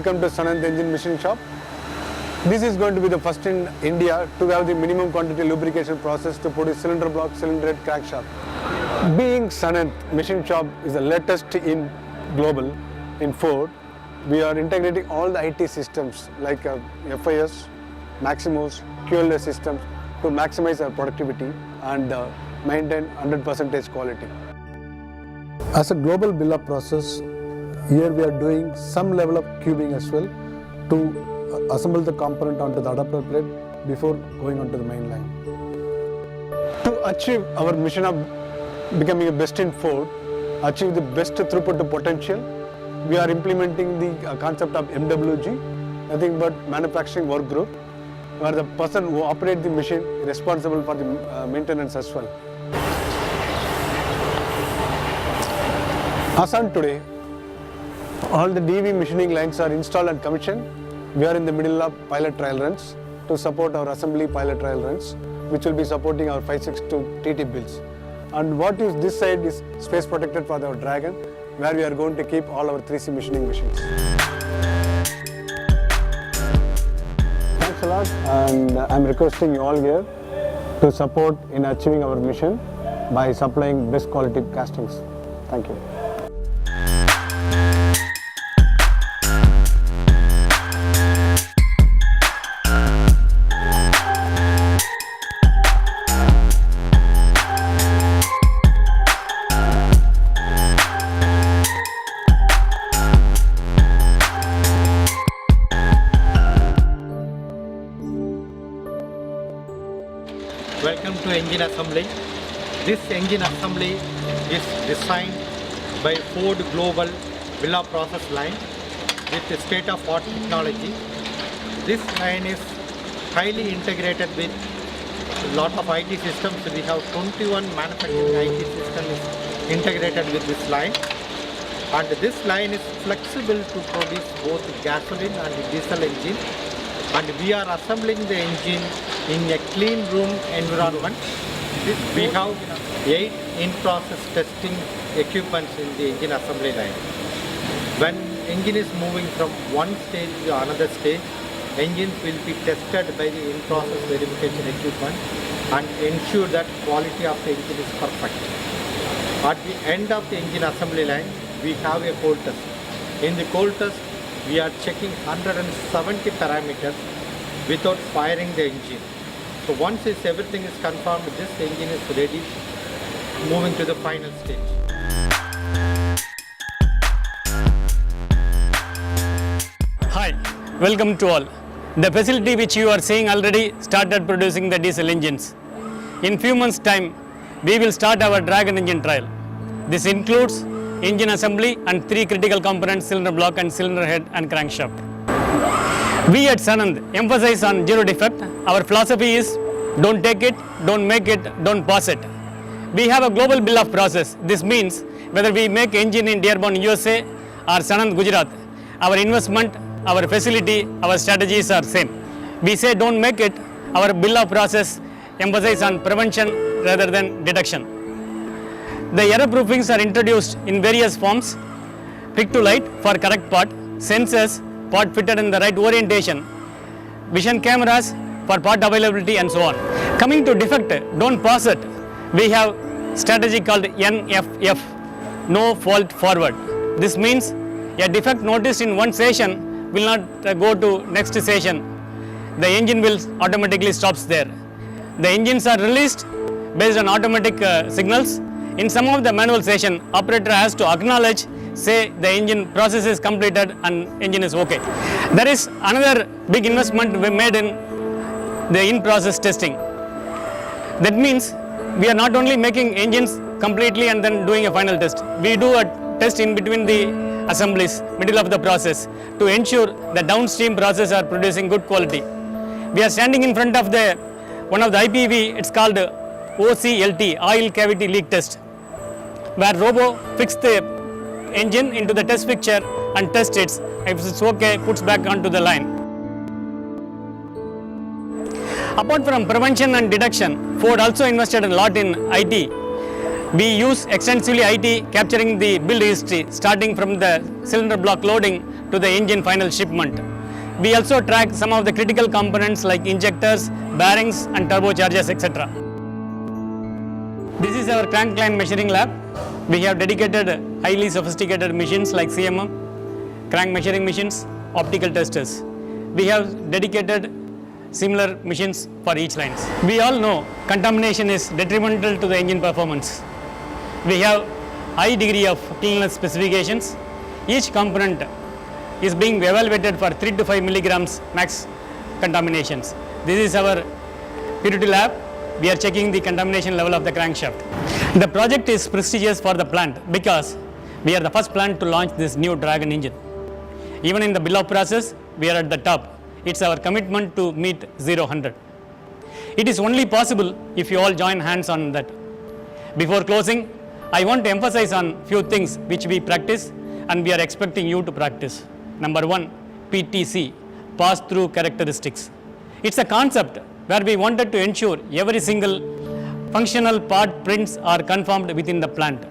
welcome to Sanand Engine Machine Shop. This is going to be the first in India to have the minimum quantity lubrication process to produce cylinder block, cylinder head, crankshaft. Being Sanand Machine Shop is the latest in global in Ford, we are integrating all the IT systems like FIS, Maximus, QLS systems to maximize our productivity and maintain 100% quality. As a global build-up process, here we are doing some level of cubing as well to assemble the component onto the adapter plate before going onto the main line. To achieve our mission of becoming a best in Ford, achieve the best throughput to potential, we are implementing the concept of MWG, nothing but manufacturing work group, where the person who operates the machine is responsible for the maintenance as well. As on today, all the DV machining lines are installed and commissioned. We are in the middle of pilot trial runs to support our assembly pilot trial runs, which will be supporting our 562 TT builds. And what is this side is space protected for our Dragon, where we are going to keep all our 3C machining machines. Thanks a lot, and I'm requesting you all here to support in achieving our mission by supplying best quality castings. Thank you. Welcome to engine assembly. This engine assembly is designed by Ford Global Villa process line with state-of-art technology. This line is highly integrated with a lot of IT systems. We have 21 manufacturing IT systems integrated with this line. And this line is flexible to produce both gasoline and diesel engine. And we are assembling the engine in a clean room environment. We have 8 in-process testing equipments in the engine assembly line. When engine is moving from one stage to another stage, engines will be tested by the in-process verification equipment and ensure that quality of the engine is perfect. At the end of the engine assembly line, we have a cold test. In the cold test, we are checking 170 parameters without firing the engine. So once everything is confirmed, this engine is ready, moving to the final stage. Hi, welcome to all. The facility which you are seeing already started producing the diesel engines. In few months time, we will start our Dragon engine trial. This includes engine assembly and 3 critical components: cylinder block and cylinder head and crankshaft. We at Sanand emphasize on zero defect. Our philosophy is don't take it, don't make it, don't pass it. We have a global bill of process. This means whether we make engine in Dearborn, USA or Sanand, Gujarat, our investment, our facility, our strategies are same. We say don't make it, our bill of process emphasize on prevention rather than detection. The error proofings are introduced in various forms: pick to light for correct part, sensors, part fitted in the right orientation, vision cameras for part availability, and so on. Coming to defect, don't pass it, we have strategy called NFF, no fault forward. This means a defect noticed in one session will not go to next session. The engine will automatically stops there. The engines are released based on automatic signals. In some of the manual session, operator has to acknowledge, say the engine process is completed and engine is okay. There is another big investment we made in the in-process testing. That means we are not only making engines completely and then doing a final test. We do a test in between the assemblies, middle of the process, to ensure the downstream process are producing good quality. We are standing in front of the one of the IPV, it's called OCLT, oil cavity leak test, where robo fix the engine into the test picture and test it. If it's okay, puts back onto the line. Apart from prevention and detection, Ford also invested a lot in IT. We use extensively IT capturing the build history starting from the cylinder block loading to the engine final shipment. We also track some of the critical components like injectors, bearings and turbochargers, etc. This is our crank line measuring lab. We have dedicated highly sophisticated machines like CMM, crank measuring machines, optical testers. We have dedicated similar machines for each lines. We all know contamination is detrimental to the engine performance. We have high degree of cleanliness specifications. Each component is being evaluated for 3 to 5 milligrams max contaminations. This is our purity lab. We are checking the contamination level of the crankshaft. The project is prestigious for the plant because we are the first plant to launch this new Dragon engine. Even in the bill of process, we are at the top. It's our commitment to meet 0-100. It is only possible if you all join hands on that. Before closing, I want to emphasize on few things which we practice and we are expecting you to practice. Number 1, PTC, pass-through characteristics. It's a concept where we wanted to ensure every single functional part prints are confirmed within the plant,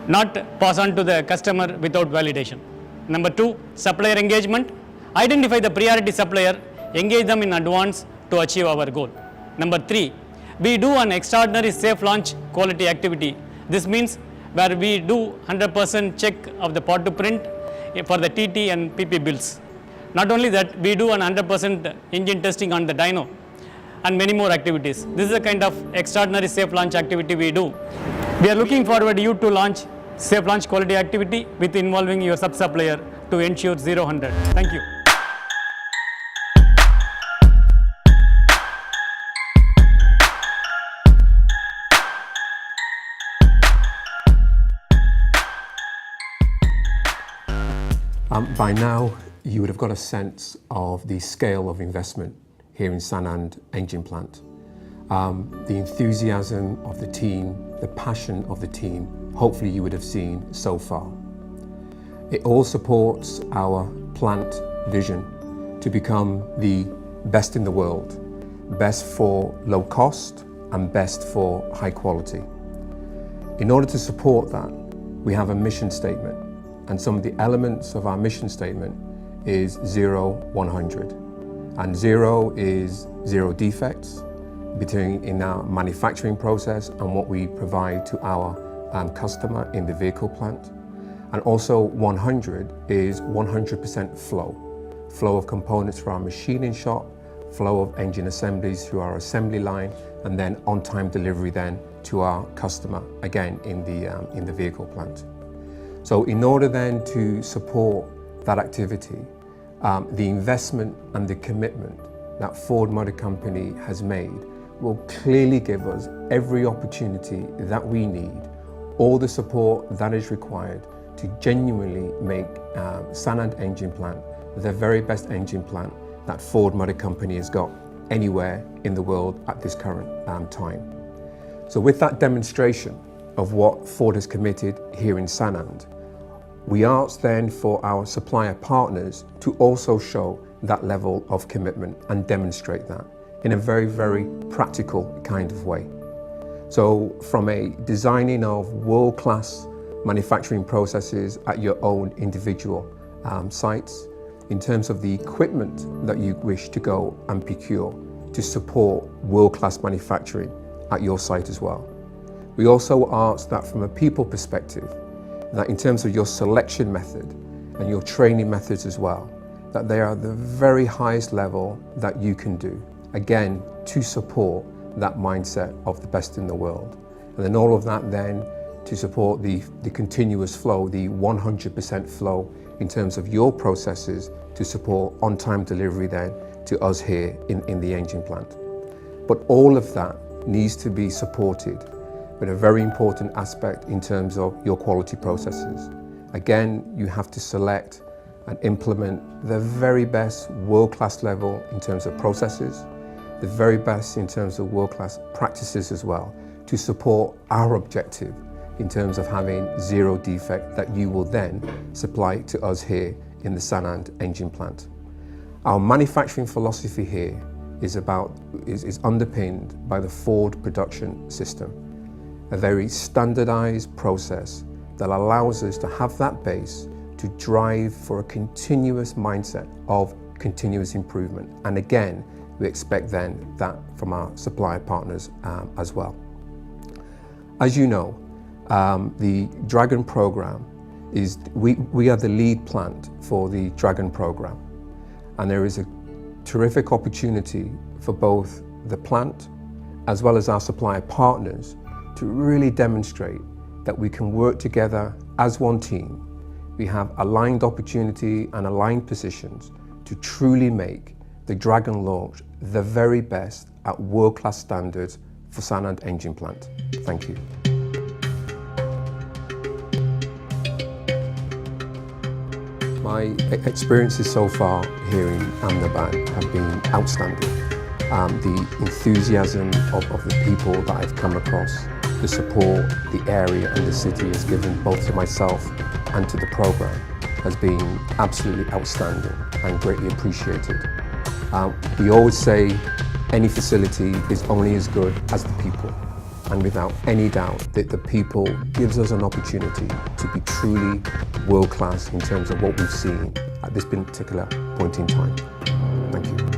not pass on to the customer without validation. Number 2, supplier engagement. Identify the priority supplier, engage them in advance to achieve our goal. Number 3, we do an extraordinary safe launch quality activity. This means where we do 100% check of the part to print for the TT and PP builds. Not only that, we do an 100% engine testing on the dyno and many more activities. This is a kind of extraordinary safe launch activity we do. We are looking forward you to launch safe launch quality activity with involving your sub-supplier to ensure 0-100. Thank you. By now, you would have got a sense of the scale of investment here in Sanand engine plant. The enthusiasm of the team, the passion of the team, hopefully you would have seen so far. It all supports our plant vision to become the best in the world, best for low cost and best for high quality. In order to support that, we have a mission statement, and some of the elements of our mission statement is 0-100. And 0 is 0 defects between in our manufacturing process and what we provide to our customer in the vehicle plant. And also 100 is 100% flow of components for our machining shop, flow of engine assemblies through our assembly line, and then on-time delivery then to our customer, again in the vehicle plant. So in order then to support that activity, the investment and the commitment that Ford Motor Company has made will clearly give us every opportunity that we need, all the support that is required to genuinely make Sanand engine plant the very best engine plant that Ford Motor Company has got anywhere in the world at this current time. So with that demonstration of what Ford has committed here in Sanand, we ask then for our supplier partners to also show that level of commitment and demonstrate that in a very, very practical kind of way. So from a designing of world-class manufacturing processes at your own individual sites, in terms of the equipment that you wish to go and procure to support world-class manufacturing at your site as well. We also ask that from a people perspective, that in terms of your selection method and your training methods as well, that they are the very highest level that you can do, again, to support that mindset of the best in the world. And then all of that then to support the continuous flow, the 100% flow in terms of your processes to support on-time delivery then to us here in the engine plant. But all of that needs to be supported with a very important aspect in terms of your quality processes. Again, you have to select and implement the very best world-class level in terms of processes, the very best in terms of world-class practices as well, to support our objective in terms of having 0 defect that you will then supply to us here in the Sanand engine plant. Our manufacturing philosophy here is underpinned by the Ford production system. a very standardized process that allows us to have that base to drive for a continuous mindset of continuous improvement. And again, we expect then that from our supplier partners as well. As you know, the Dragon program is, we are the lead plant for the Dragon program. And there is a terrific opportunity for both the plant as well as our supplier partners to really demonstrate that we can work together as one team. We have aligned opportunity and aligned positions to truly make the Dragon launch the very best at world-class standards for Sanand engine plant. Thank you. My experiences so far here in Ahmedabad have been outstanding. The enthusiasm of the people that I've come across, the support the area and the city has given both to myself and to the program has been absolutely outstanding and greatly appreciated. We always say any facility is only as good as the people, and without any doubt that the people gives us an opportunity to be truly world-class in terms of what we've seen at this particular point in time. Thank you.